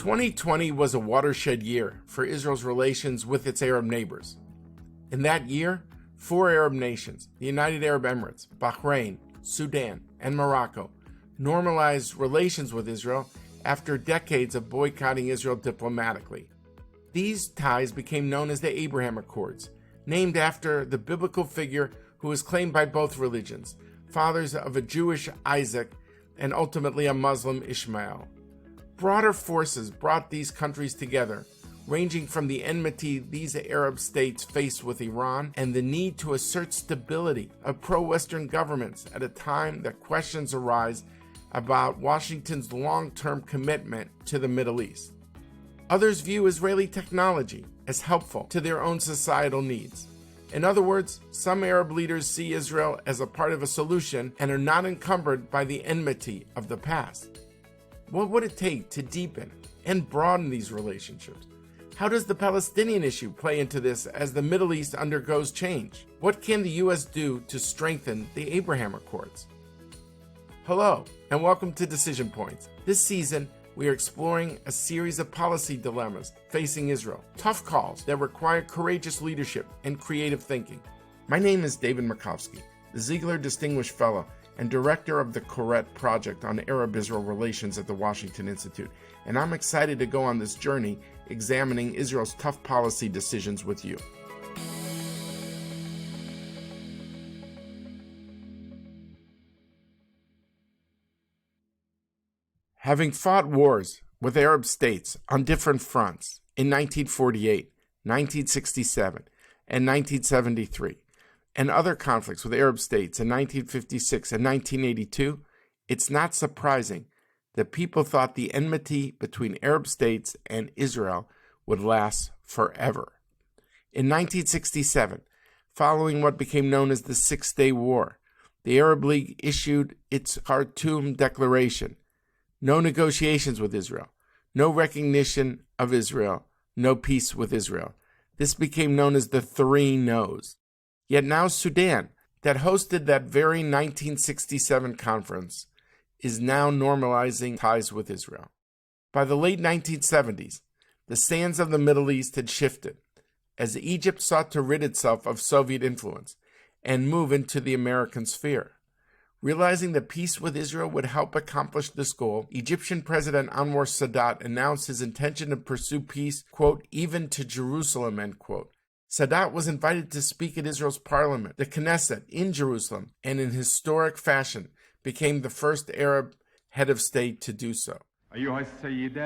2020 was a watershed year for Israel's relations with its Arab neighbors. In that year, 4 Arab nations, the United Arab Emirates, Bahrain, Sudan, and Morocco, normalized relations with Israel after decades of boycotting Israel diplomatically. These ties became known as the Abraham Accords, named after the biblical figure who was claimed by both religions, fathers of a Jewish Isaac and ultimately a Muslim Ishmael. Broader forces brought these countries together, ranging from the enmity these Arab states faced with Iran and the need to assert stability of pro-Western governments at a time that questions arise about Washington's long-term commitment to the Middle East. Others view Israeli technology as helpful to their own societal needs. In other words, some Arab leaders see Israel as a part of a solution and are not encumbered by the enmity of the past. What would it take to deepen and broaden these relationships? How does the Palestinian issue play into this as the Middle East undergoes change? What can the U.S. do to strengthen the Abraham Accords? Hello, and welcome to Decision Points. This season, we are exploring a series of policy dilemmas facing Israel, tough calls that require courageous leadership and creative thinking. My name is David Markowski, the Ziegler Distinguished Fellow and Director of the Koret Project on Arab-Israel Relations at the Washington Institute, and I'm excited to go on this journey examining Israel's tough policy decisions with you. Having fought wars with Arab states on different fronts in 1948, 1967, and 1973, and other conflicts with Arab states in 1956 and 1982, it's not surprising that people thought the enmity between Arab states and Israel would last forever. In 1967, following what became known as the Six-Day War, the Arab League issued its Khartoum Declaration. No negotiations with Israel, no recognition of Israel, no peace with Israel. This became known as the 3 No's. Yet now Sudan, that hosted that very 1967 conference, is now normalizing ties with Israel. By the late 1970s, the sands of the Middle East had shifted as Egypt sought to rid itself of Soviet influence and move into the American sphere. Realizing that peace with Israel would help accomplish this goal, Egyptian President Anwar Sadat announced his intention to pursue peace, quote, even to Jerusalem, end quote. Sadat was invited to speak at Israel's parliament, the Knesset, in Jerusalem, and in historic fashion became the first Arab head of state to do so. And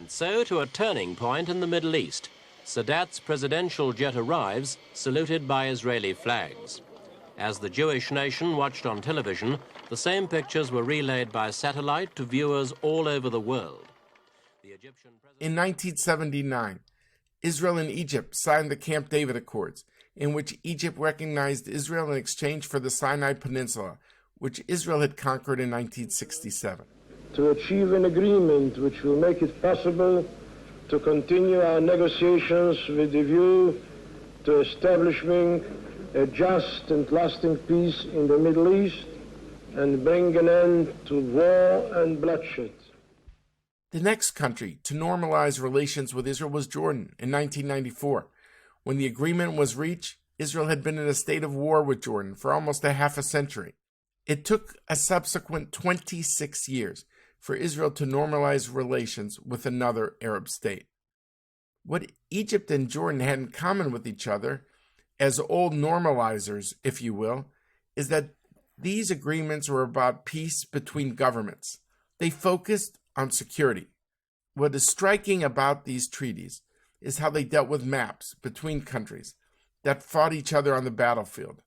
so to a turning point in the Middle East. Sadat's presidential jet arrives, saluted by Israeli flags. As the Jewish nation watched on television, the same pictures were relayed by satellite to viewers all over the world. In 1979, Israel and Egypt signed the Camp David Accords, in which Egypt recognized Israel in exchange for the Sinai Peninsula, which Israel had conquered in 1967. To achieve an agreement which will make it possible to continue our negotiations with a view to establishing a just and lasting peace in the Middle East and bring an end to war and bloodshed. The next country to normalize relations with Israel was Jordan in 1994. When the agreement was reached, Israel had been in a state of war with Jordan for almost a half a century. It took a subsequent 26 years for Israel to normalize relations with another Arab state. What Egypt and Jordan had in common with each other, as old normalizers, if you will, is that these agreements were about peace between governments. They focused on security. What is striking about these treaties is how they dealt with maps between countries that fought each other on the battlefield.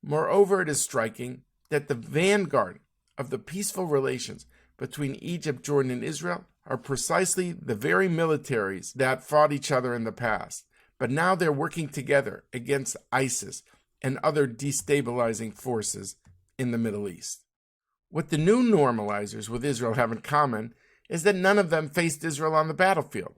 Moreover, it is striking that the vanguard of the peaceful relations between Egypt, Jordan, and Israel are precisely the very militaries that fought each other in the past. But now they're working together against ISIS and other destabilizing forces in the Middle East. What the new normalizers with Israel have in common is that none of them faced Israel on the battlefield.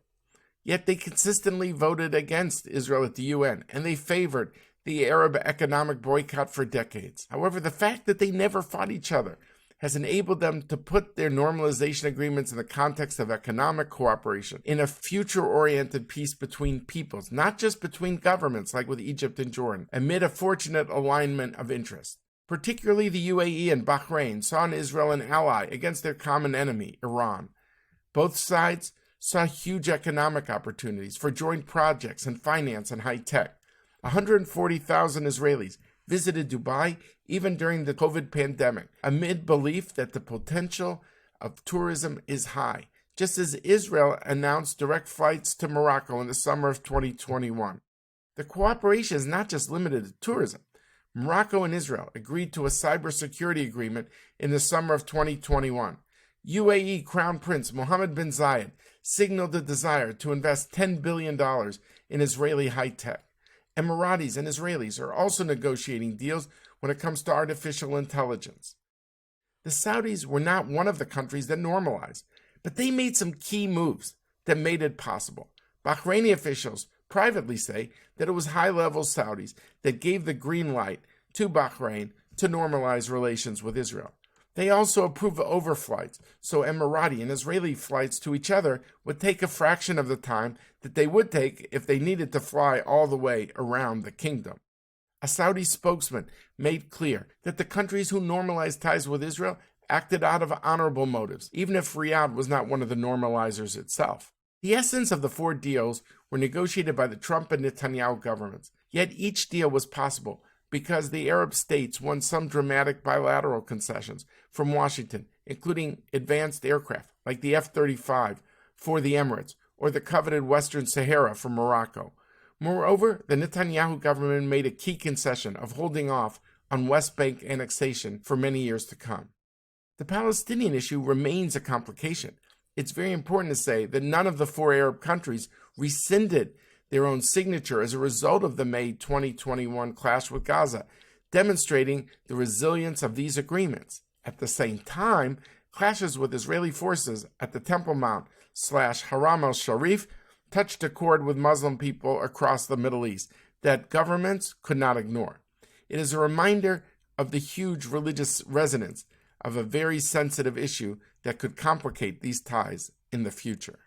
Yet they consistently voted against Israel at the UN, and they favored the Arab economic boycott for decades. However, the fact that they never fought each other has enabled them to put their normalization agreements in the context of economic cooperation in a future-oriented peace between peoples, not just between governments like with Egypt and Jordan, amid a fortunate alignment of interest. Particularly the UAE and Bahrain saw in Israel an ally against their common enemy, Iran. Both sides saw huge economic opportunities for joint projects in finance and high tech. 140,000 Israelis visited Dubai even during the COVID pandemic, amid belief that the potential of tourism is high, just as Israel announced direct flights to Morocco in the summer of 2021. The cooperation is not just limited to tourism. Morocco and Israel agreed to a cybersecurity agreement in the summer of 2021. UAE Crown Prince Mohammed bin Zayed signaled a desire to invest $10 billion in Israeli high-tech. Emiratis and Israelis are also negotiating deals when it comes to artificial intelligence. The Saudis were not one of the countries that normalized, but they made some key moves that made it possible. Bahraini officials privately say that it was high-level Saudis that gave the green light to Bahrain to normalize relations with Israel. They also approved overflights, so Emirati and Israeli flights to each other would take a fraction of the time that they would take if they needed to fly all the way around the kingdom. A Saudi spokesman made clear that the countries who normalized ties with Israel acted out of honorable motives, even if Riyadh was not one of the normalizers itself. The essence of the four deals were negotiated by the Trump and Netanyahu governments, yet each deal was possible because the Arab states won some dramatic bilateral concessions from Washington, including advanced aircraft like the F-35 for the Emirates or the coveted Western Sahara for Morocco. Moreover, the Netanyahu government made a key concession of holding off on West Bank annexation for many years to come. The Palestinian issue remains a complication. It's very important to say that none of the four Arab countries rescinded their own signature as a result of the May 2021 clash with Gaza, demonstrating the resilience of these agreements. At the same time, clashes with Israeli forces at the Temple Mount / Haram al-Sharif touched a chord with Muslim people across the Middle East that governments could not ignore. It is a reminder of the huge religious resonance of a very sensitive issue that could complicate these ties in the future.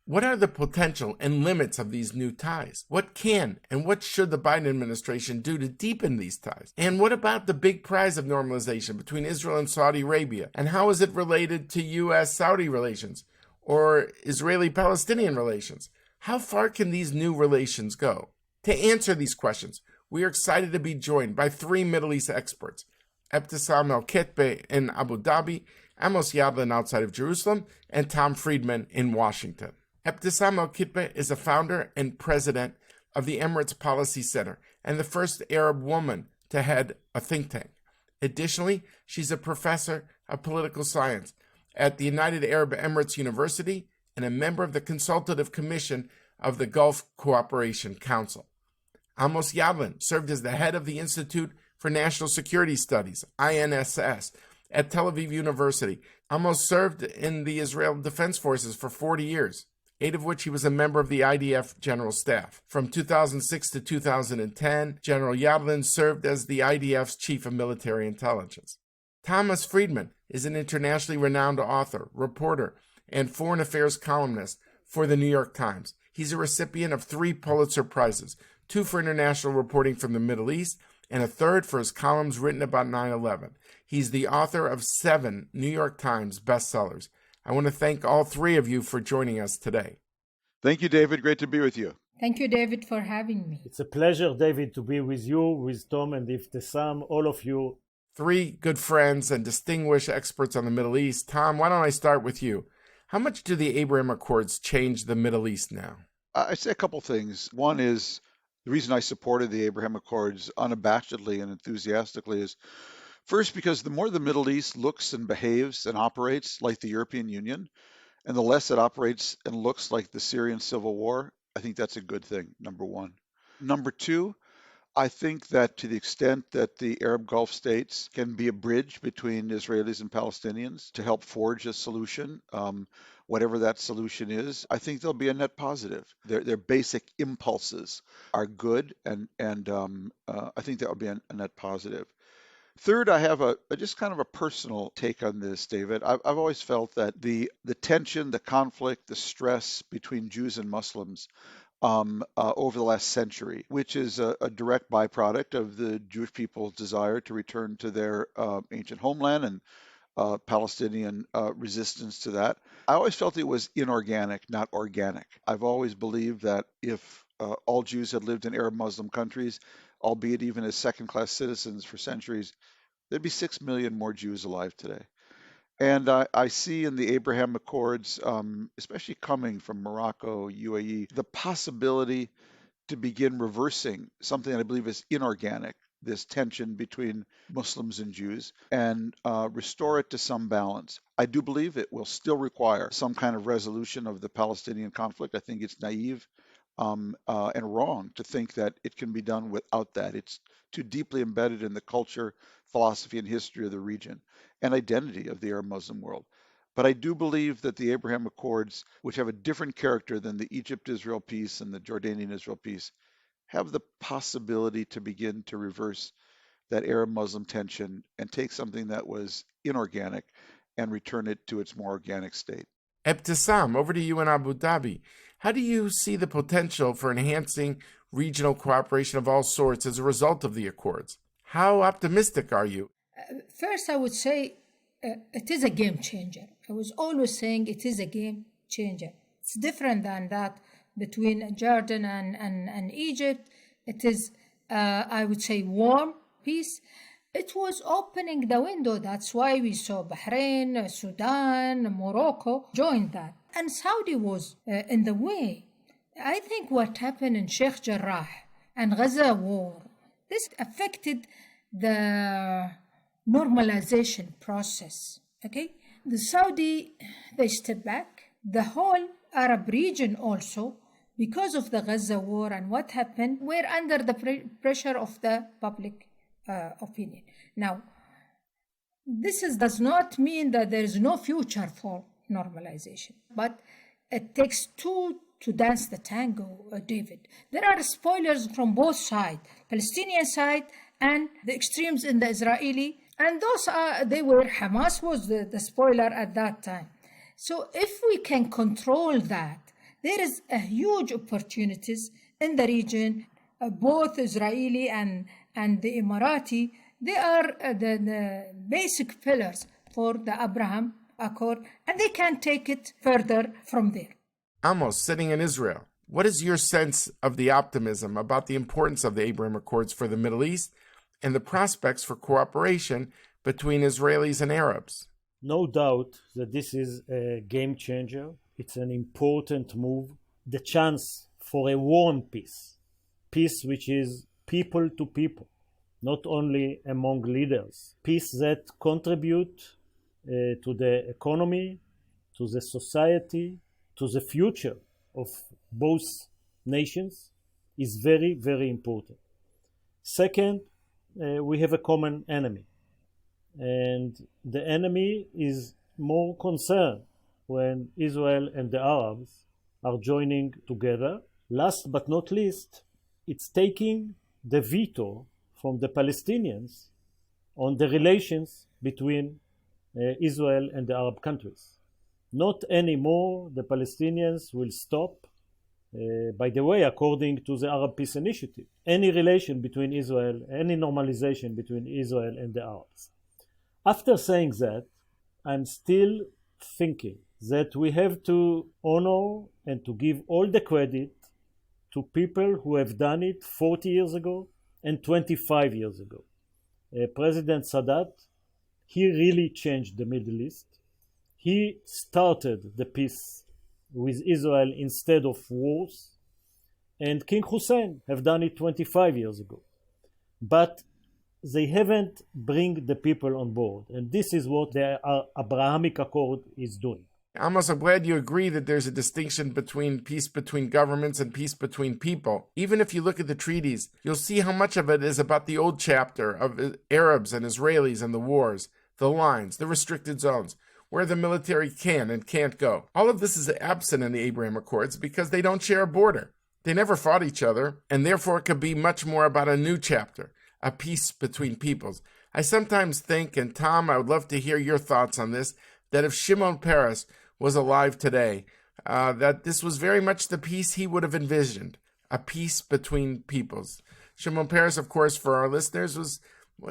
What are the potential and limits of these new ties? What can and what should the Biden administration do to deepen these ties? And what about the big prize of normalization between Israel and Saudi Arabia? And how is it related to U.S.-Saudi relations or Israeli-Palestinian relations? How far can these new relations go? To answer these questions, we are excited to be joined by three Middle East experts: Ebtissam El-Ketbe in Abu Dhabi, Amos Yadlin outside of Jerusalem, and Tom Friedman in Washington. Ebtissam El-Ketbe is a founder and president of the Emirates Policy Center and the first Arab woman to head a think tank. Additionally, she's a professor of political science at the United Arab Emirates University and a member of the Consultative Commission of the Gulf Cooperation Council. Amos Yadlin served as the head of the Institute for National Security Studies, INSS, at Tel Aviv University. Amos served in the Israel Defense Forces for 40 years. 8 of which he was a member of the IDF General Staff. From 2006 to 2010, General Yadlin served as the IDF's Chief of Military Intelligence. Thomas Friedman is an internationally renowned author, reporter, and foreign affairs columnist for the New York Times. He's a recipient of 3 Pulitzer Prizes, 2 for international reporting from the Middle East, and a 3rd for his columns written about 9/11. He's the author of 7 New York Times bestsellers. I want to thank all 3 of you for joining us today. Thank you, David. Great to be with you. Thank you, David, for having me. It's a pleasure, David, to be with you, with Tom and Ebtissam, all of you. 3 good friends and distinguished experts on the Middle East. Tom, why don't I start with you? How much do the Abraham Accords change the Middle East now? I'd say a couple things. One is the reason I supported the Abraham Accords unabashedly and enthusiastically is first because the more the Middle East looks and behaves and operates like the European Union, and the less it operates and looks like the Syrian civil war, I think that's a good thing, number one. Number two, I think that to the extent that the Arab Gulf states can be a bridge between Israelis and Palestinians to help forge a solution, whatever that solution is, I think there'll be a net positive. Their basic impulses are good, and I think that will be a net positive. Third, I have a just kind of a personal take on this, David. I've always felt that the tension, the conflict, the stress between Jews and Muslims over the last century, which is a direct byproduct of the Jewish people's desire to return to their ancient homeland and Palestinian resistance to that. I always felt it was inorganic, not organic. I've always believed that if all Jews had lived in Arab Muslim countries, albeit even as second-class citizens for centuries, there'd be 6 million more Jews alive today. And I see in the Abraham Accords, especially coming from Morocco, UAE, the possibility to begin reversing something that I believe is inorganic, this tension between Muslims and Jews, and restore it to some balance. I do believe it will still require some kind of resolution of the Palestinian conflict. I think it's naive and wrong to think that it can be done without that. It's too deeply embedded in the culture, philosophy, and history of the region and identity of the Arab Muslim world. But I do believe that the Abraham Accords, which have a different character than the Egypt-Israel peace and the Jordanian-Israel peace, have the possibility to begin to reverse that Arab-Muslim tension and take something that was inorganic and return it to its more organic state. Ebtissam, over to you in Abu Dhabi. How do you see the potential for enhancing regional cooperation of all sorts as a result of the Accords? How optimistic are you? First, I would say it is a game changer. I was always saying it is a game changer. It's different than that between Jordan and Egypt. It is, I would say, warm peace. It was opening the window. That's why we saw Bahrain, Sudan, Morocco join that. And Saudi was in the way. I think what happened in Sheikh Jarrah and Gaza war, this affected the normalization process. Okay, the Saudi, they step back. The whole Arab region also, because of the Gaza war and what happened, we're under the pressure of the public opinion. Now, this does not mean that there is no future for normalization, but it takes two to dance the tango, David. There are spoilers from both sides, Palestinian side and the extremes in the Israeli, and those Hamas was the spoiler at that time. So if we can control that, there is a huge opportunities in the region, both Israeli and the Emirati. They are the basic pillars for the Abraham Accord, and they can take it further from there. Amos, sitting in Israel, what is your sense of the optimism about the importance of the Abraham Accords for the Middle East and the prospects for cooperation between Israelis and Arabs? No doubt that this is a game changer. It's an important move. The chance for a warm peace which is people to people, not only among leaders. Peace that contribute to the economy, to the society, to the future of both nations is very, very important. Second, we have a common enemy. And the enemy is more concerned when Israel and the Arabs are joining together. Last but not least, it's taking the veto from the Palestinians on the relations between Israel and the Arab countries. Not anymore the Palestinians will stop, by the way, according to the Arab Peace Initiative, any relation between Israel, any normalization between Israel and the Arabs. After saying that, I'm still thinking that we have to honor and to give all the credit to people who have done it 40 years ago and 25 years ago. President Sadat, he really changed the Middle East. He started the peace with Israel instead of wars. And King Hussein have done it 25 years ago. But they haven't bring the people on board. And this is what the Abrahamic Accord is doing. Amos, I'm glad you agree that there's a distinction between peace between governments and peace between people. Even if you look at the treaties, you'll see how much of it is about the old chapter of Arabs and Israelis and the wars, the lines, the restricted zones, where the military can and can't go. All of this is absent in the Abraham Accords because they don't share a border. They never fought each other, and therefore it could be much more about a new chapter, a peace between peoples. I sometimes think, and Tom, I would love to hear your thoughts on this, that if Shimon Peres was alive today, that this was very much the peace he would have envisioned, a peace between peoples. Shimon Peres, of course, for our listeners, was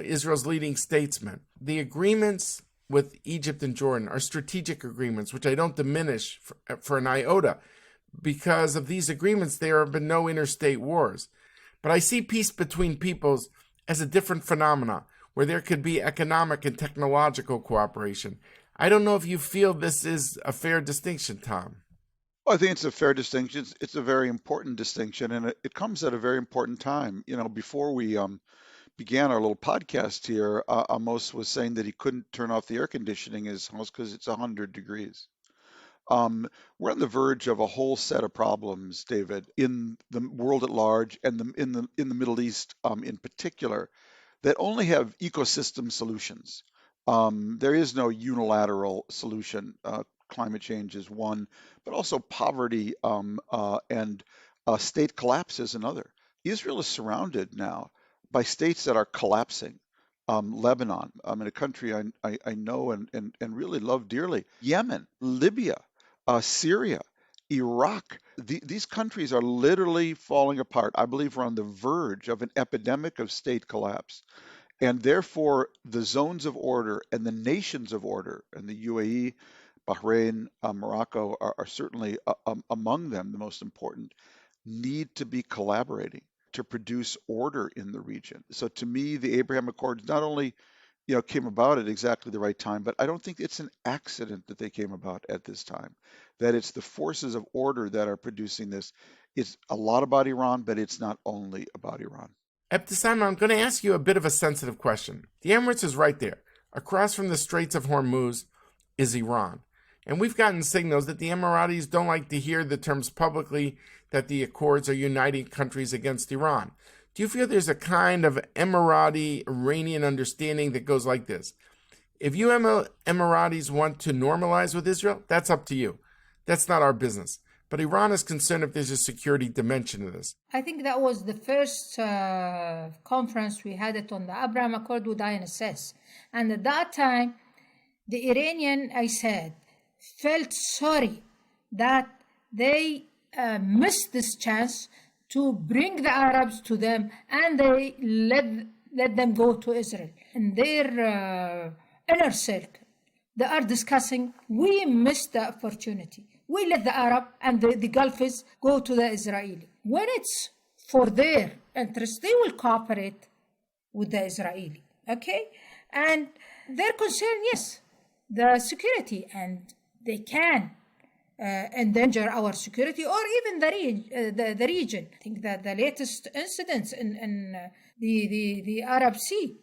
Israel's leading statesman. The agreements with Egypt and Jordan are strategic agreements, which I don't diminish for an iota. Because of these agreements, there have been no interstate wars. But I see peace between peoples as a different phenomena, where there could be economic and technological cooperation. I don't know if you feel this is a fair distinction, Tom. Well, I think it's a fair distinction. It's a very important distinction, and it comes at a very important time. You know, before we began our little podcast here, Amos was saying that he couldn't turn off the air conditioning in his house because it's 100 degrees. We're on the verge of a whole set of problems, David, in the world at large and in the Middle East in particular, that only have ecosystem solutions. There is no unilateral solution. Climate change is one, but also poverty and state collapse is another. Israel is surrounded now by states that are collapsing. Lebanon, in a country I know and really love dearly. Yemen, Libya, Syria, Iraq. These countries are literally falling apart. I believe we're on the verge of an epidemic of state collapse. And therefore, the zones of order and the nations of order, and the UAE, Bahrain, Morocco are certainly among them, the most important, need to be collaborating to produce order in the region. So to me, the Abraham Accords not only came about at exactly the right time, but I don't think it's an accident that they came about at this time, that it's the forces of order that are producing this. It's a lot about Iran, but it's not only about Iran. Ebtissam, I'm going to ask you a bit of a sensitive question. The Emirates is right there. Across from the Straits of Hormuz is Iran. And we've gotten signals that the Emiratis don't like to hear the terms publicly that the Accords are uniting countries against Iran. Do you feel there's a kind of Emirati-Iranian understanding that goes like this? If you Emiratis want to normalize with Israel, that's up to you. That's not our business. But Iran is concerned if there's a security dimension to this. I think that was the first conference we had it on the Abraham Accord with INSS. And at that time, the Iranian, I said, felt sorry that they missed this chance to bring the Arabs to them, and they let them go to Israel. In their inner circle, they are discussing, we missed the opportunity. We let the Arab and the Gulfists go to the Israeli. When it's for their interest, they will cooperate with the Israeli, okay? And their concern, yes, the security, and they can endanger our security or even the region. I think that the latest incidents in the Arab Sea,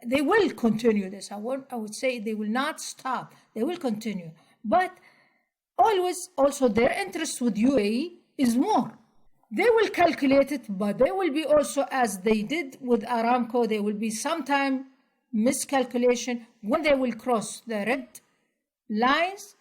they will continue this. I would say they will not stop. They will continue. But always also their interest with UAE is more. They will calculate it, but they will be also, as they did with Aramco, there will be sometime miscalculation when they will cross the red lines.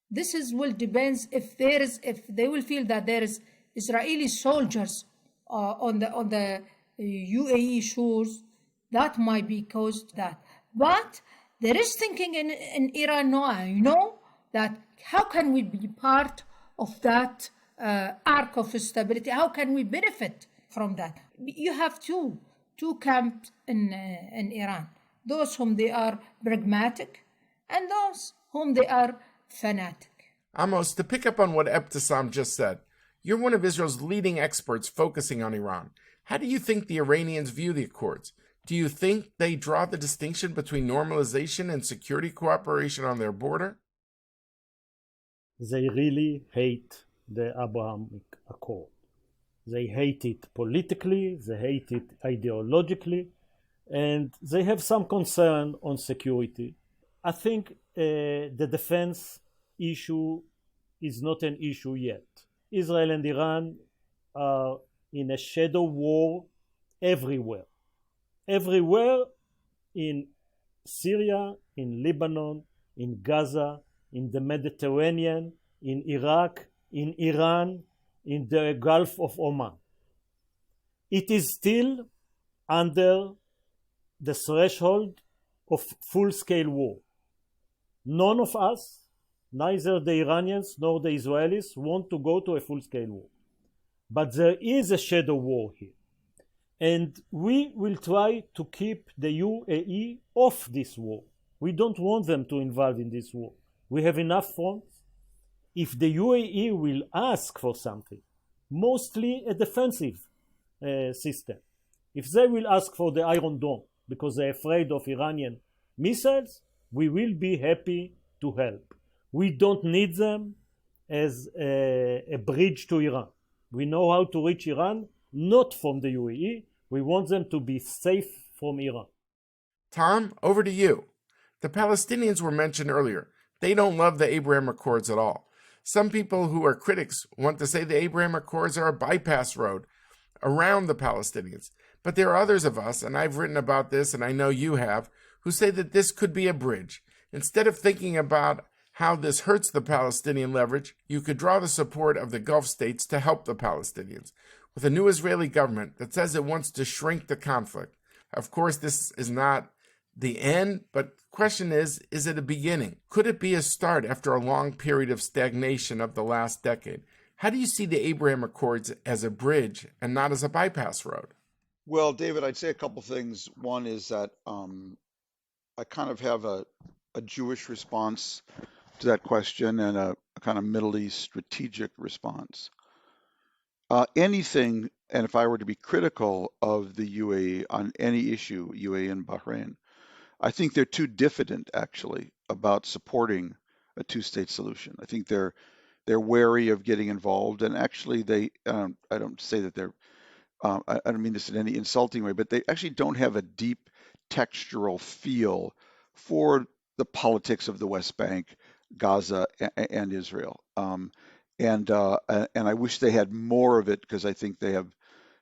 This will depends if they will feel that there is Israeli soldiers on the UAE shores, that might be caused that. But there is thinking in Iran now, I know, that how can we be part of that arc of stability? How can we benefit from that? You have two camps in Iran. Those whom they are pragmatic and those whom they are fanatic. Amos, to pick up on what Ebtissam just said, you're one of Israel's leading experts focusing on Iran. How do you think the Iranians view the Accords? Do you think they draw the distinction between normalization and security cooperation on their border? They really hate the Abrahamic Accord. They hate it politically, they hate it ideologically, and they have some concern on security. I think the defense issue is not an issue yet. Israel and Iran are in a shadow war everywhere. Everywhere in Syria, in Lebanon, in Gaza, in the Mediterranean, in Iraq, in Iran, in the Gulf of Oman. It is still under the threshold of full-scale war. None of us, neither the Iranians nor the Israelis, want to go to a full-scale war. But there is a shadow war here. And we will try to keep the UAE off this war. We don't want them to involve in this war. We have enough fronts. If the UAE will ask for something, mostly a defensive system, if they will ask for the Iron Dome because they're afraid of Iranian missiles, we will be happy to help. We don't need them as a bridge to Iran. We know how to reach Iran, not from the UAE. We want them to be safe from Iran. Tom, over to you. The Palestinians were mentioned earlier. They don't love the Abraham Accords at all. Some people who are critics want to say the Abraham Accords are a bypass road around the Palestinians. But there are others of us, and I've written about this, and I know you have, who say that this could be a bridge. Instead of thinking about how this hurts the Palestinian leverage, you could draw the support of the Gulf states to help the Palestinians. With a new Israeli government that says it wants to shrink the conflict. Of course, this is not the end, but the question is it a beginning? Could it be a start after a long period of stagnation of the last decade? How do you see the Abraham Accords as a bridge and not as a bypass road? Well, David, I'd say a couple things. One is that I kind of have a Jewish response to that question and a kind of Middle East strategic response. Anything, and if I were to be critical of the UAE on any issue, UAE and Bahrain, I think they're too diffident actually about supporting a two-state solution. I think they're wary of getting involved, and actually they I don't say that they're I don't mean this in any insulting way, but they actually don't have a deep textural feel for the politics of the West Bank, Gaza, and Israel. And I wish they had more of it because I think they have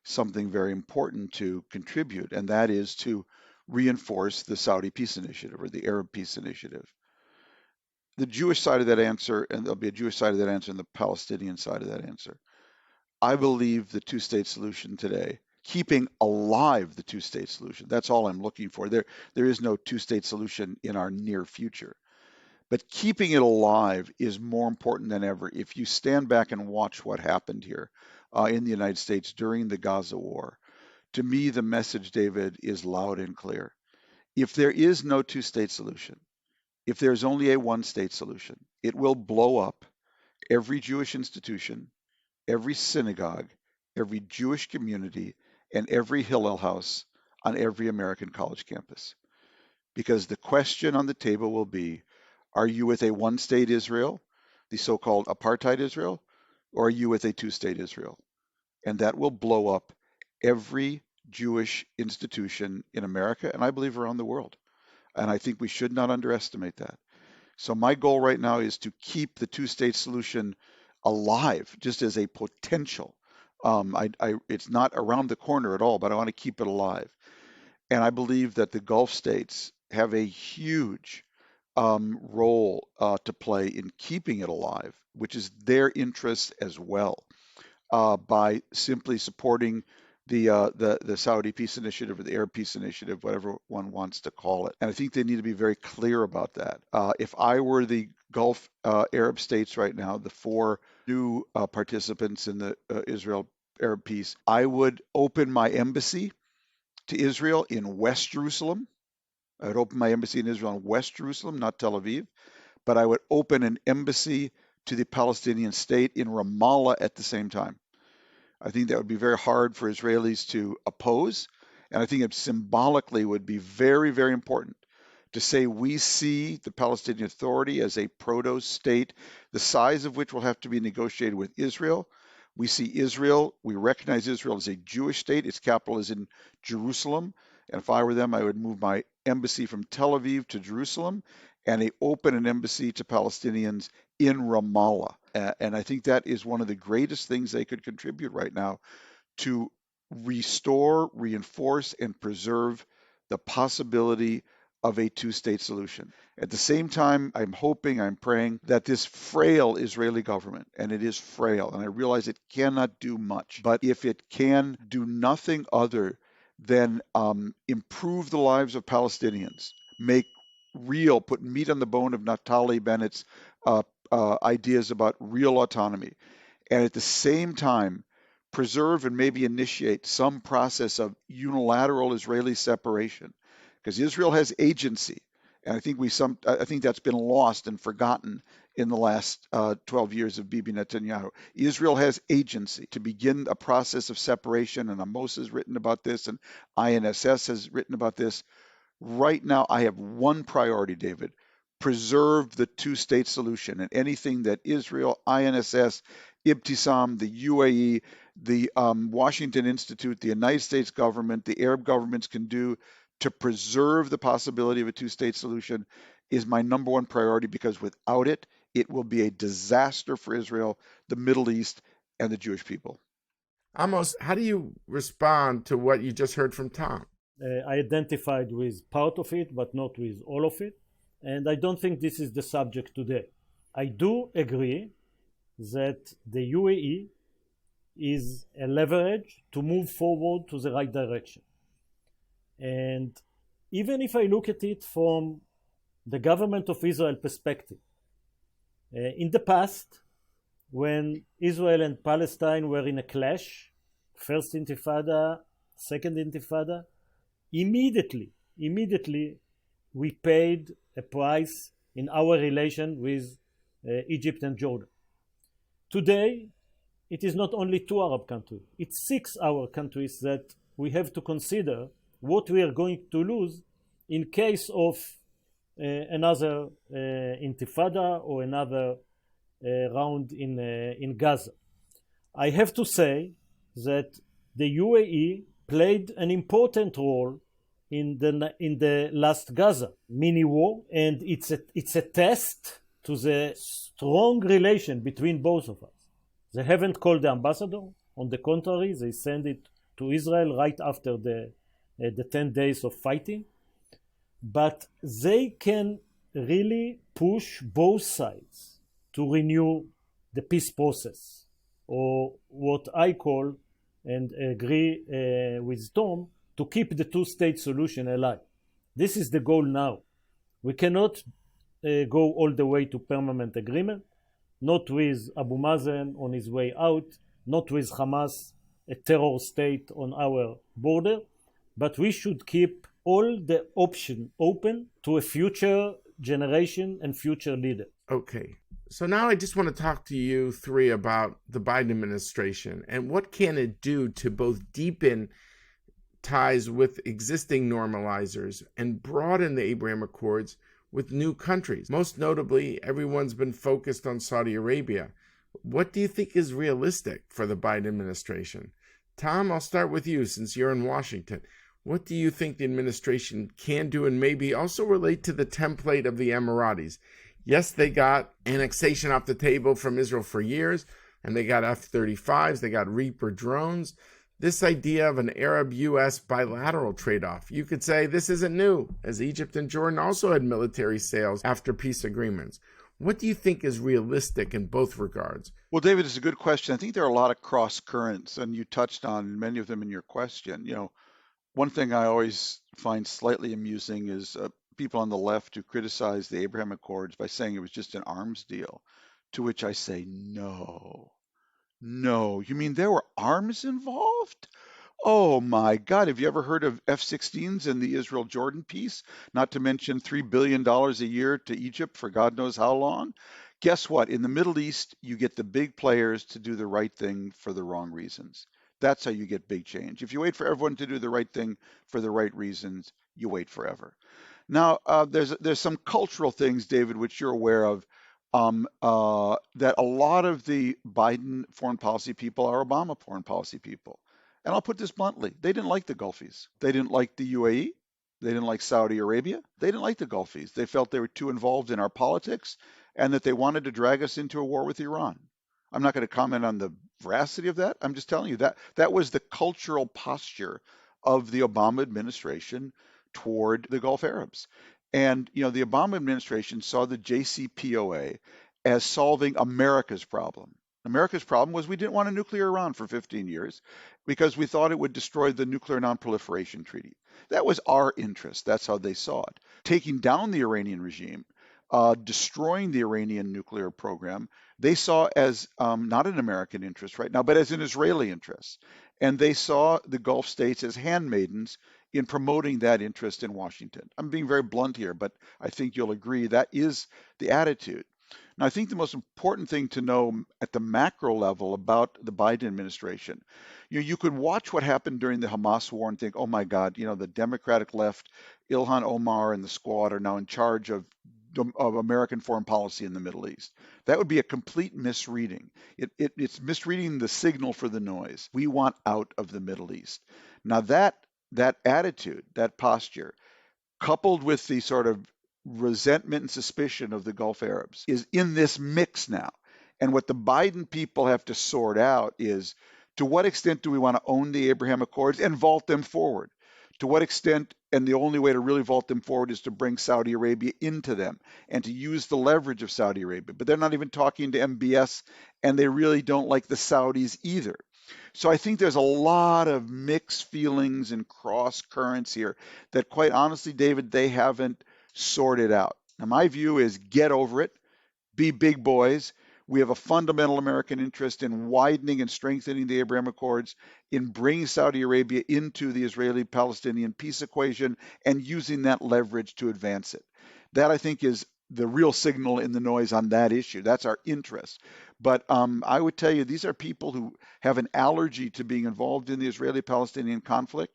something very important to contribute, and that is to reinforce the Saudi peace initiative or the Arab peace initiative. The Jewish side of that answer, and there'll be a Jewish side of that answer and the Palestinian side of that answer. I believe the two-state solution today, keeping alive the two-state solution, that's all I'm looking for. There is no two-state solution in our near future. But keeping it alive is more important than ever. If you stand back and watch what happened here in the United States during the Gaza war, to me, the message, David, is loud and clear. If there is no two-state solution, if there's only a one-state solution, it will blow up every Jewish institution, every synagogue, every Jewish community, and every Hillel house on every American college campus. Because the question on the table will be, are you with a one-state Israel, the so-called apartheid Israel, or are you with a two-state Israel? And that will blow up every Jewish institution in America, and I believe around the world. And I think we should not underestimate that. So my goal right now is to keep the two-state solution alive, just as a potential. It's not around the corner at all, but I want to keep it alive. And I believe that the Gulf states have a huge role to play in keeping it alive, which is their interest as well, by simply supporting the Saudi peace initiative or the Arab peace initiative, whatever one wants to call it. And I think they need to be very clear about that. If I were the Gulf Arab states right now, the four new participants in the Israel Arab peace, I would open my embassy to Israel in West Jerusalem. I would open my embassy in Israel in West Jerusalem, not Tel Aviv, but I would open an embassy to the Palestinian state in Ramallah at the same time. I think that would be very hard for Israelis to oppose, and I think it symbolically would be very, very important to say we see the Palestinian Authority as a proto-state, the size of which will have to be negotiated with Israel. We see Israel, we recognize Israel as a Jewish state, its capital is in Jerusalem, and if I were them, I would move my embassy from Tel Aviv to Jerusalem, and open an embassy to Palestinians in Ramallah. And I think that is one of the greatest things they could contribute right now to restore, reinforce, and preserve the possibility of a two-state solution. At the same time, I'm hoping, I'm praying that this frail Israeli government, and it is frail, and I realize it cannot do much, but if it can do nothing other then improve the lives of Palestinians, make real, put meat on the bone of Naftali Bennett's ideas about real autonomy, and at the same time preserve and maybe initiate some process of unilateral Israeli separation, because Israel has agency, and I think that's been lost and forgotten in the last 12 years of Bibi Netanyahu. Israel has agency to begin a process of separation, and Amos has written about this, and INSS has written about this. Right now, I have one priority, David: preserve the two-state solution, and anything that Israel, INSS, Ibtisam, the UAE, the Washington Institute, the United States government, the Arab governments can do to preserve the possibility of a two-state solution is my number one priority, because without it, it will be a disaster for Israel, the Middle East, and the Jewish people. Amos, how do you respond to what you just heard from Tom? I identified with part of it, but not with all of it. And I don't think this is the subject today. I do agree that the UAE is a leverage to move forward to the right direction. And even if I look at it from the government of Israel perspective, in the past, when Israel and Palestine were in a clash, first intifada, second intifada, immediately we paid a price in our relation with Egypt and Jordan. Today, it is not only 2 Arab countries, it's 6 Arab countries that we have to consider what we are going to lose in case of another intifada or another round in Gaza. I have to say that the UAE played an important role in the last Gaza mini war, and it's a test to the strong relation between both of us. They haven't called the ambassador. On the contrary, they sent it to Israel right after the 10 days of fighting. But they can really push both sides to renew the peace process, or what I call, and agree with Tom, to keep the two-state solution alive. This is the goal now. We cannot go all the way to permanent agreement, not with Abu Mazen on his way out, not with Hamas, a terror state on our border, but we should keep all the options open to a future generation and future leader. Okay. So now I just want to talk to you three about the Biden administration and what can it do to both deepen ties with existing normalizers and broaden the Abraham Accords with new countries. Most notably, everyone's been focused on Saudi Arabia. What do you think is realistic for the Biden administration? Tom, I'll start with you since you're in Washington. What do you think the administration can do and maybe also relate to the template of the Emiratis? Yes, they got annexation off the table from Israel for years, and they got F-35s, they got Reaper drones. This idea of an Arab-U.S. bilateral trade-off, you could say this isn't new, as Egypt and Jordan also had military sales after peace agreements. What do you think is realistic in both regards? Well, David, it's a good question. I think there are a lot of cross currents, and you touched on many of them in your question. One thing I always find slightly amusing is people on the left who criticize the Abraham Accords by saying it was just an arms deal, to which I say, no, you mean there were arms involved? Oh my God, have you ever heard of F-16s in the Israel-Jordan peace? Not to mention $3 billion a year to Egypt for God knows how long. Guess what? In the Middle East, you get the big players to do the right thing for the wrong reasons. That's how you get big change. If you wait for everyone to do the right thing for the right reasons, you wait forever. Now, there's some cultural things, David, which you're aware of, that a lot of the Biden foreign policy people are Obama foreign policy people. And I'll put this bluntly, they didn't like the Gulfies. They didn't like the UAE. They didn't like Saudi Arabia. They didn't like the Gulfies. They felt they were too involved in our politics and that they wanted to drag us into a war with Iran. I'm not going to comment on the veracity of that. I'm just telling you that was the cultural posture of the Obama administration toward the Gulf Arabs. And, the Obama administration saw the JCPOA as solving America's problem. America's problem was we didn't want a nuclear Iran for 15 years because we thought it would destroy the Nuclear Non-Proliferation Treaty. That was our interest. That's how they saw it. Taking down the Iranian regime, destroying the Iranian nuclear program, they saw as not an American interest right now, but as an Israeli interest. And they saw the Gulf states as handmaidens in promoting that interest in Washington. I'm being very blunt here, but I think you'll agree that is the attitude. Now, I think the most important thing to know at the macro level about the Biden administration, you could watch what happened during the Hamas war and think, oh my God, the Democratic left, Ilhan Omar and the squad are now in charge of American foreign policy in the Middle East. That would be a complete misreading. It's misreading the signal for the noise. We want out of the Middle East. Now that attitude, that posture, coupled with the sort of resentment and suspicion of the Gulf Arabs, is in this mix now. And what the Biden people have to sort out is, to what extent do we want to own the Abraham Accords and vault them forward? To what extent, and the only way to really vault them forward is to bring Saudi Arabia into them and to use the leverage of Saudi Arabia. But they're not even talking to MBS, and they really don't like the Saudis either. So I think there's a lot of mixed feelings and cross currents here that, quite honestly, David, they haven't sorted out. Now, my view is get over it, be big boys. We have a fundamental American interest in widening and strengthening the Abraham Accords, in bringing Saudi Arabia into the Israeli-Palestinian peace equation and using that leverage to advance it. That, I think, is the real signal in the noise on that issue. That's our interest. But I would tell you, these are people who have an allergy to being involved in the Israeli-Palestinian conflict.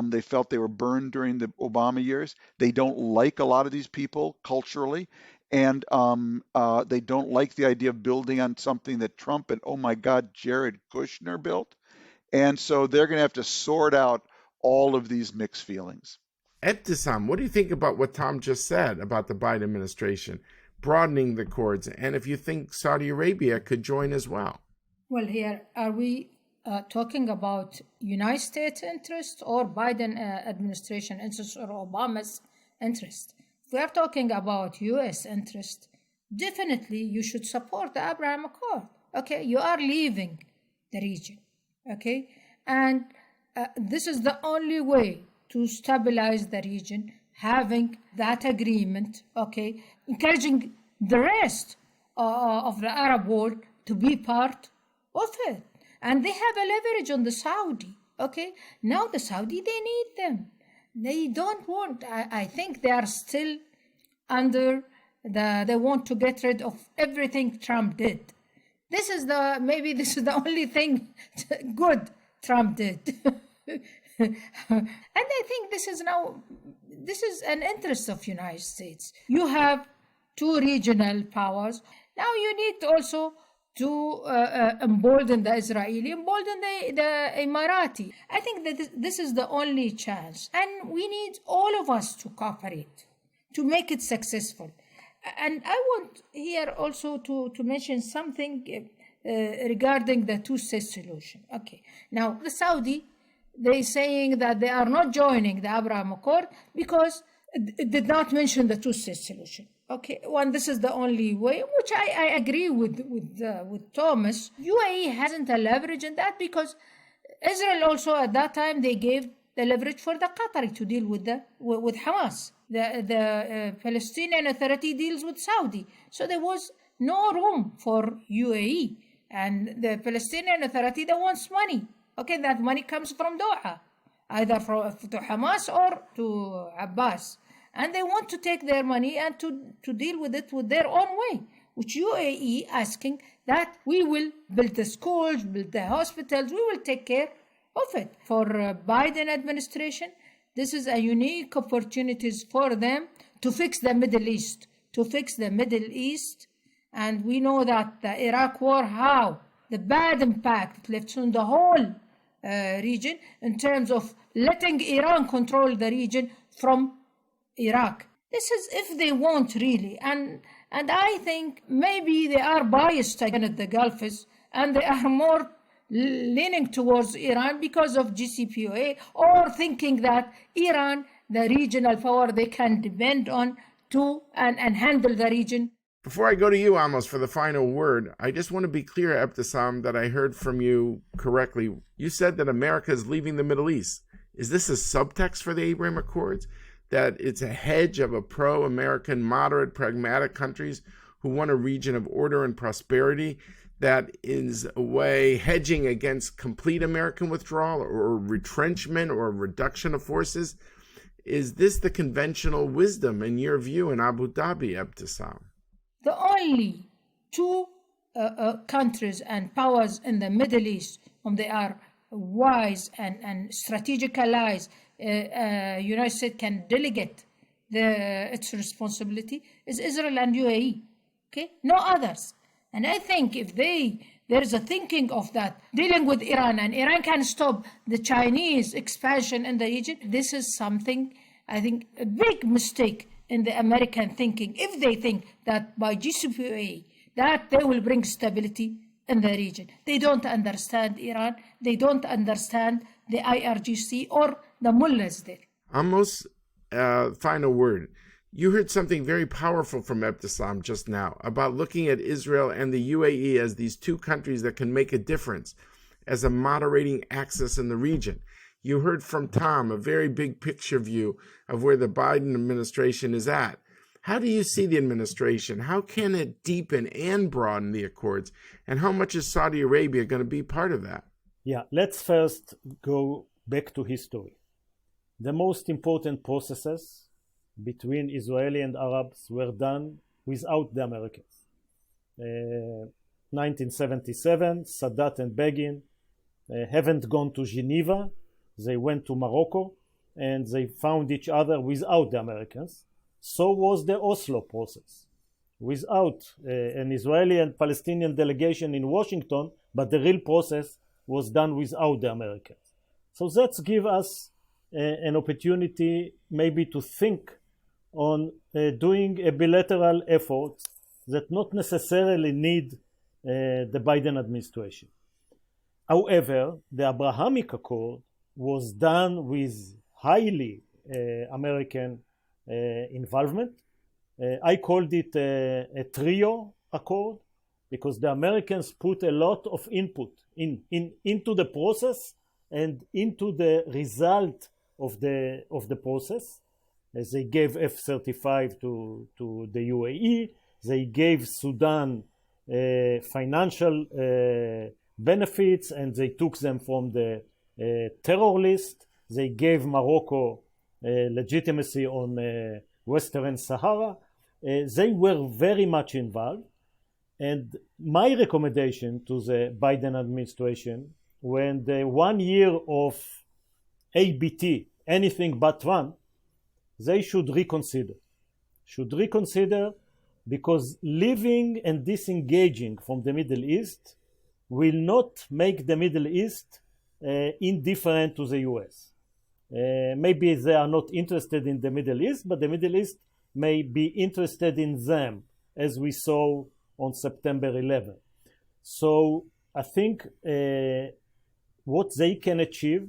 They felt they were burned during the Obama years. They don't like a lot of these people culturally. And they don't like the idea of building on something that Trump and, oh my God, Jared Kushner built. And so they're going to have to sort out all of these mixed feelings. Ebtisam, what do you think about what Tom just said about the Biden administration broadening the accords, and if you think Saudi Arabia could join as well? Well, here, are we talking about United States interest or Biden administration interest or Obama's interest? If we are talking about U.S. interest, definitely you should support the Abraham Accord. Okay, you are leaving the region. Okay, and this is the only way to stabilize the region, having that agreement. Okay, encouraging the rest of the Arab world to be part of it, and they have a leverage on the Saudi. Okay, now the Saudi, they need them. They don't want, I think they are still under they want to get rid of everything Trump did. Maybe this is the only thing good Trump did. And I think this is an interest of United States. You have two regional powers. Now you need also to embolden the Israeli, embolden the Emirati. I think that this is the only chance. And we need all of us to cooperate to make it successful. And I want here also to mention something regarding the two-state solution. Okay, now the Saudi, they're saying that they are not joining the Abraham Accord because it did not mention the two-state solution. Okay, this is the only way, which I agree with Thomas. UAE hasn't a leverage in that because Israel also at that time they gave the leverage for the Qatari to deal with Hamas. The Palestinian Authority deals with Saudi, so there was no room for UAE, and the Palestinian Authority, they wants money. Okay, that money comes from Doha, either to Hamas or to Abbas. And they want to take their money and to deal with it with their own way, which UAE asking that we will build the schools, build the hospitals, we will take care of it. For Biden administration, this is a unique opportunities for them to fix the Middle East, And we know that the Iraq war, how the bad impact it left on the whole region in terms of letting Iran control the region from Iraq. This is if they want really, and I think maybe they are biased against the Gulfists and they are more leaning towards Iran because of JCPOA, or thinking that Iran, the regional power, they can depend on to and handle the region. Before I go to you, Amos, for the final word, I just want to be clear, Ebtisam, that I heard from you correctly. You said that America is leaving the Middle East. Is this a subtext for the Abraham Accords? That it's a hedge of a pro-American, moderate, pragmatic countries who want a region of order and prosperity that is a way hedging against complete American withdrawal or retrenchment or reduction of forces? Is this the conventional wisdom, in your view, in Abu Dhabi, Ebtisam? The only two countries and powers in the Middle East, whom they are wise and strategic allies, United States can delegate its responsibility, is Israel and UAE. Okay, no others. And I think if there is a thinking of that, dealing with Iran, and Iran can stop the Chinese expansion in the region, this is something, I think, a big mistake in the American thinking, if they think that by JCPOA, that they will bring stability in the region. They don't understand Iran, they don't understand the IRGC or the mullahs there. Amos, final word. You heard something very powerful from Ebtisam just now about looking at Israel and the UAE as these two countries that can make a difference as a moderating axis in the region. You heard from Tom a very big picture view of where the Biden administration is at. How do you see the administration? How can it deepen and broaden the accords? And how much is Saudi Arabia going to be part of that? Yeah, let's first go back to history. The most important processes between Israeli and Arabs were done without the Americans. 1977, Sadat and Begin haven't gone to Geneva. They went to Morocco and they found each other without the Americans. So was the Oslo process, without an Israeli and Palestinian delegation in Washington, but the real process was done without the Americans. So that gives us an opportunity maybe to think on doing a bilateral effort that not necessarily need the Biden administration. However, the Abrahamic Accord was done with highly American involvement. I called it a trio accord because the Americans put a lot of input into the process and into the result of the process. As they gave F-35 to the UAE, they gave Sudan financial benefits and they took them from the terror list. They gave Morocco legitimacy on Western Sahara. They were very much involved. And my recommendation to the Biden administration, when the 1 year of ABT, anything but one, they should reconsider. Because leaving and disengaging from the Middle East will not make the Middle East indifferent to the US. Maybe they are not interested in the Middle East, but the Middle East may be interested in them, as we saw on September 11. So I think what they can achieve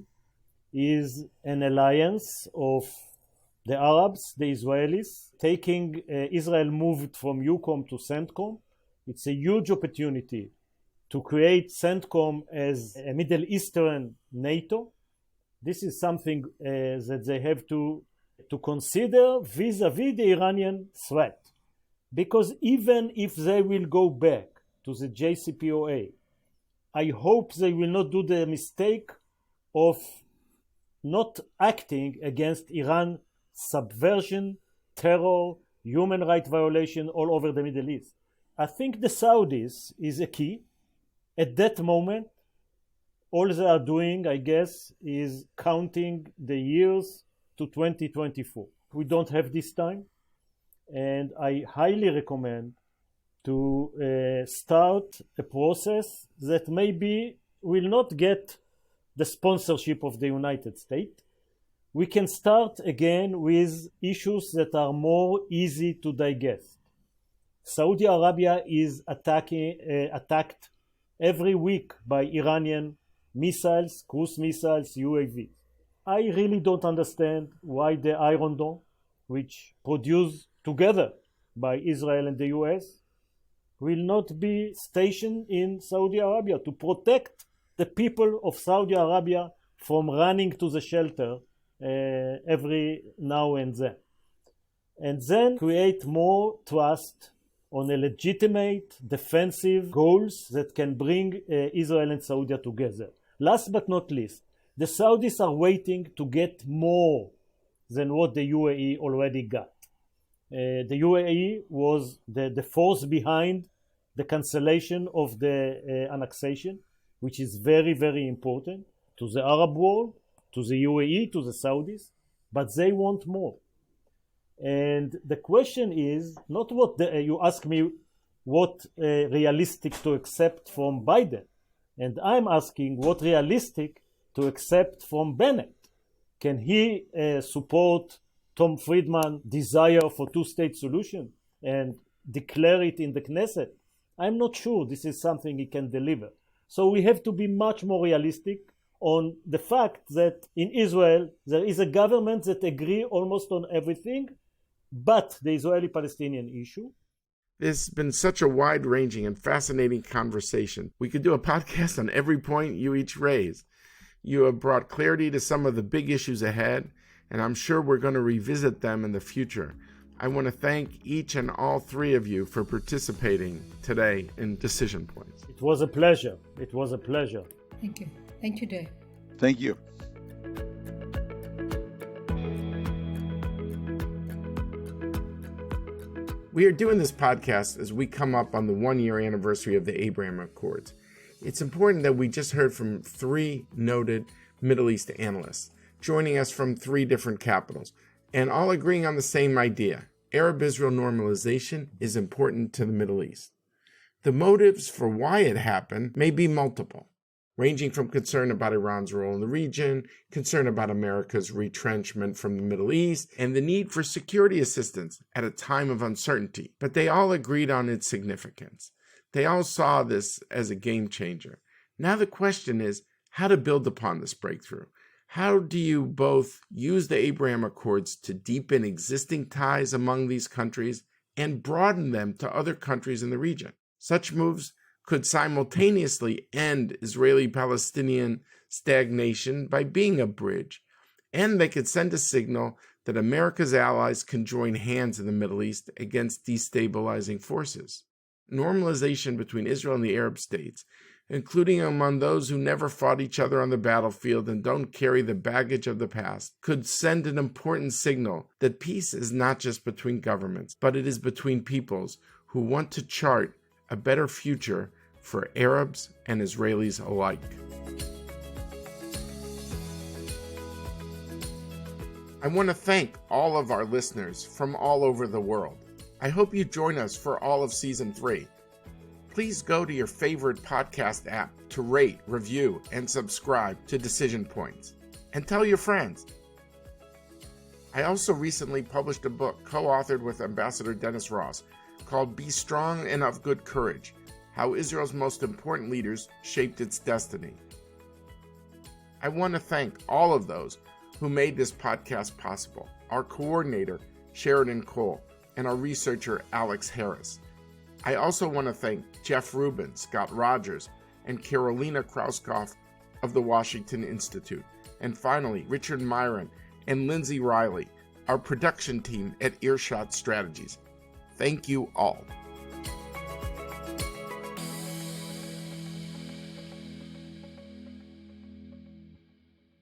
is an alliance of the Arabs, the Israelis, taking Israel moved from EUCOM to CENTCOM. It's a huge opportunity to create CENTCOM as a Middle Eastern NATO. This is something that they have to consider vis-a-vis the Iranian threat. Because even if they will go back to the JCPOA, I hope they will not do the mistake of not acting against Iran subversion, terror, human rights violation all over the Middle East. I think the Saudis is a key. At that moment, all they are doing, I guess, is counting the years to 2024. We don't have this time, and I highly recommend to start a process that maybe will not get the sponsorship of the United States. We can start again with issues that are more easy to digest. Saudi Arabia is attacked every week by Iranian missiles, cruise missiles, UAVs. I really don't understand why the Iron Dome, which produced together by Israel and the US, will not be stationed in Saudi Arabia to protect the people of Saudi Arabia from running to the shelter every now and then. And then create more trust on a legitimate defensive goals that can bring Israel and Saudi together. Last but not least, the Saudis are waiting to get more than what the UAE already got. The UAE was the force behind the cancellation of the annexation, which is very, very important to the Arab world, to the UAE, to the Saudis, but they want more. And the question is not what you ask me what realistic to accept from Biden, and I'm asking what realistic to accept from Bennett. Can he support Tom Friedman's desire for two-state solution and declare it in the Knesset? I'm not sure this is something he can deliver. So we have to be much more realistic on the fact that in Israel there is a government that agree almost on everything but the Israeli-Palestinian issue. This has been such a wide-ranging and fascinating conversation. We could do a podcast on every point you each raised. You have brought clarity to some of the big issues ahead, and I'm sure we're going to revisit them in the future. I want to thank each and all three of you for participating today in Decision Points. It was a pleasure. It was a pleasure. Thank you. Thank you, Dave. Thank you. We are doing this podcast as we come up on the one-year anniversary of the Abraham Accords. It's important that we just heard from three noted Middle East analysts, joining us from three different capitals, and all agreeing on the same idea. Arab-Israel normalization is important to the Middle East. The motives for why it happened may be multiple, ranging from concern about Iran's role in the region, concern about America's retrenchment from the Middle East, and the need for security assistance at a time of uncertainty. But they all agreed on its significance. They all saw this as a game changer. Now the question is how to build upon this breakthrough. How do you both use the Abraham Accords to deepen existing ties among these countries and broaden them to other countries in the region? Such moves could simultaneously end Israeli-Palestinian stagnation by being a bridge, and they could send a signal that America's allies can join hands in the Middle East against destabilizing forces. Normalization between Israel and the Arab states, including among those who never fought each other on the battlefield and don't carry the baggage of the past, could send an important signal that peace is not just between governments, but it is between peoples who want to chart a better future for Arabs and Israelis alike. I want to thank all of our listeners from all over the world. I hope you join us for all of Season 3. Please go to your favorite podcast app to rate, review, and subscribe to Decision Points. And tell your friends. I also recently published a book co-authored with Ambassador Dennis Ross called Be Strong and of Good Courage: How Israel's Most Important Leaders Shaped Its Destiny. I want to thank all of those who made this podcast possible: our coordinator, Sheridan Cole, and our researcher, Alex Harris. I also want to thank Jeff Rubin, Scott Rogers, and Carolina Krauskopf of the Washington Institute. And finally, Richard Myron and Lindsay Riley, our production team at Earshot Strategies. Thank you all.